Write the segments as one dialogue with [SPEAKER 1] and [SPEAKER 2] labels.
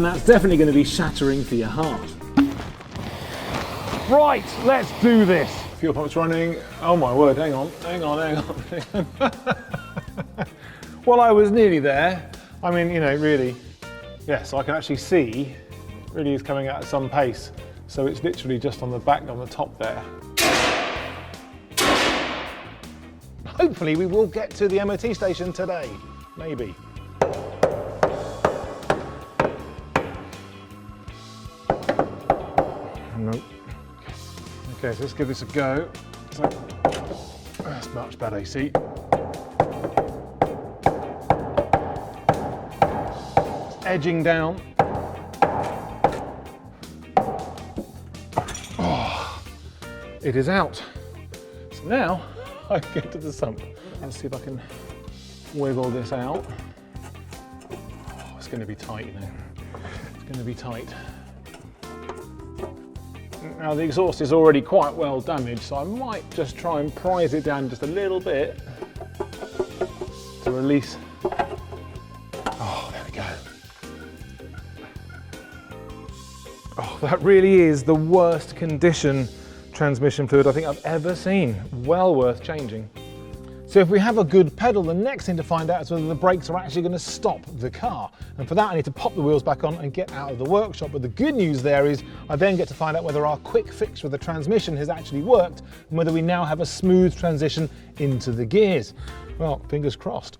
[SPEAKER 1] and that's definitely going to be shattering for your heart. Right, let's do this. Fuel pump's running. Oh my word, hang on. Well, I was nearly there. I mean, you know, really, yes, I can actually see really is coming out at some pace. So it's literally just on the back, on the top there. Hopefully we will get to the MOT station today, maybe. Nope. Okay, so let's give this a go. So, that's much better, you see. It's edging down. Oh, it is out. So now I can get to the sump. Let's see if I can wiggle this out. Oh, it's going to be tight, you know. It's going to be tight. Now the exhaust is already quite well damaged, so I might just try and prise it down just a little bit to release. Oh, there we go. Oh, that really is the worst condition transmission fluid I think I've ever seen. Well worth changing. So if we have a good pedal, the next thing to find out is whether the brakes are actually going to stop the car. And for that I need to pop the wheels back on and get out of the workshop. But the good news there is I then get to find out whether our quick fix with the transmission has actually worked and whether we now have a smooth transition into the gears. Well, fingers crossed.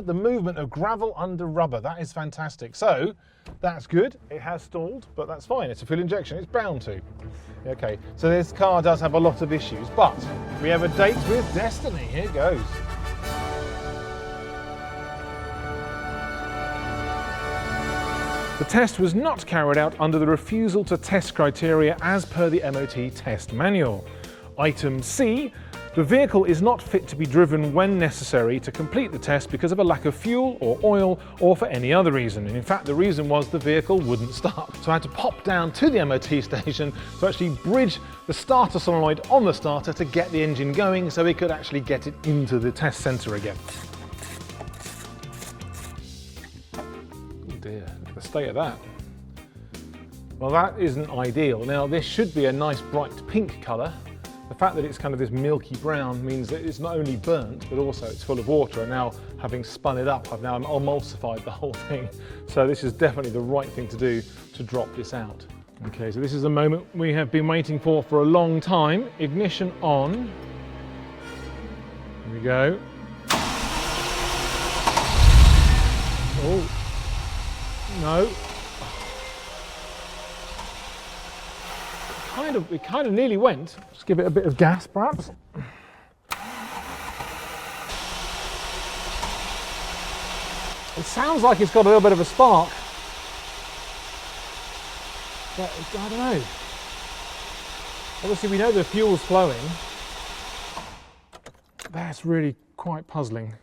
[SPEAKER 1] The movement of gravel under rubber, that is fantastic. So that's good, it has stalled, but that's fine, it's a fuel injection, it's bound to. Okay, so this car does have a lot of issues, but we have a date with destiny. Here goes. The test was not carried out under the refusal to test criteria as per the MOT test manual. Item C, the vehicle is not fit to be driven when necessary to complete the test because of a lack of fuel or oil or for any other reason. And in fact, the reason was the vehicle wouldn't start. So I had to pop down to the MOT station to actually bridge the starter solenoid on the starter to get the engine going so we could actually get it into the test centre again. Oh dear, look at the state of that. Well, that isn't ideal. Now, this should be a nice bright pink colour. The fact that it's kind of this milky brown means that it's not only burnt, but also it's full of water. And now, having spun it up, I've now emulsified the whole thing. So this is definitely the right thing to do to drop this out. Okay, so this is a moment we have been waiting for a long time. Ignition on. Here we go. Oh, no. It kind of nearly went. Just give it a bit of gas, perhaps. It sounds like it's got a little bit of a spark. But I don't know. Obviously, we know the fuel's flowing. That's really quite puzzling.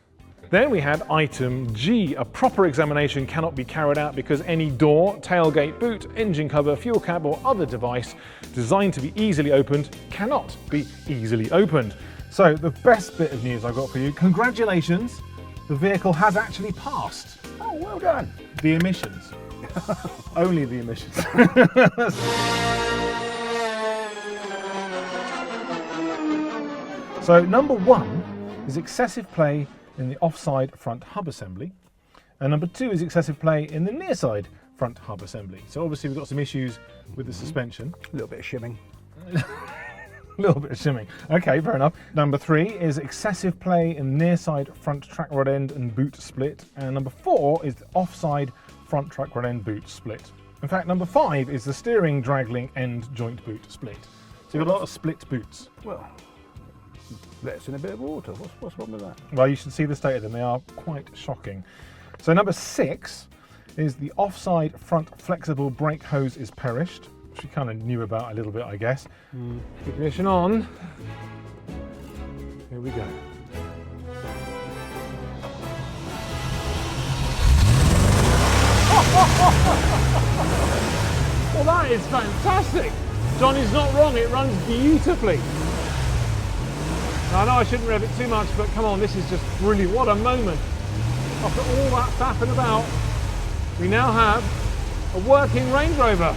[SPEAKER 1] Then we had item G. A proper examination cannot be carried out because any door, tailgate, boot, engine cover, fuel cap or other device designed to be easily opened cannot be easily opened. So the best bit of news I've got for you, congratulations, the vehicle has actually passed.
[SPEAKER 2] Oh, well done.
[SPEAKER 1] The emissions. Only the emissions. So number 1 is excessive play in the offside front hub assembly, and number 2 is excessive play in the near side front hub assembly. So obviously we've got some issues with the suspension.
[SPEAKER 2] A little bit of shimming.
[SPEAKER 1] A little bit of shimming. Okay, fair enough. Number 3 is excessive play in the near side front track rod end and boot split, and number 4 is the offside front track rod end boot split. In fact, number 5 is the steering drag link end joint boot split. So you've got a lot of split boots.
[SPEAKER 2] Well, let's in a bit of water. What's wrong with that?
[SPEAKER 1] Well, you should see the state of them. They are quite shocking. So number 6 is the offside front flexible brake hose is perished, which we kind of knew about a little bit, I guess. Ignition on. Here we go. Well, that is fantastic. Johnny's not wrong, it runs beautifully. Now, I know I shouldn't rev it too much, but come on, this is just brilliant. What a moment. After all that faffing about, we now have a working Range Rover.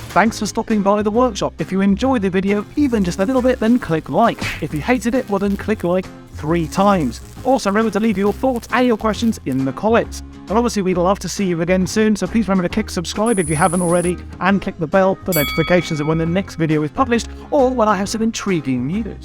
[SPEAKER 3] Thanks for stopping by the workshop. If you enjoyed the video even just a little bit, then click like. If you hated it, well then click like 3 times. Also remember to leave your thoughts and your questions in the comments. And obviously we'd love to see you again soon, so please remember to click subscribe if you haven't already, and click the bell for notifications of when the next video is published or when I have some intriguing news.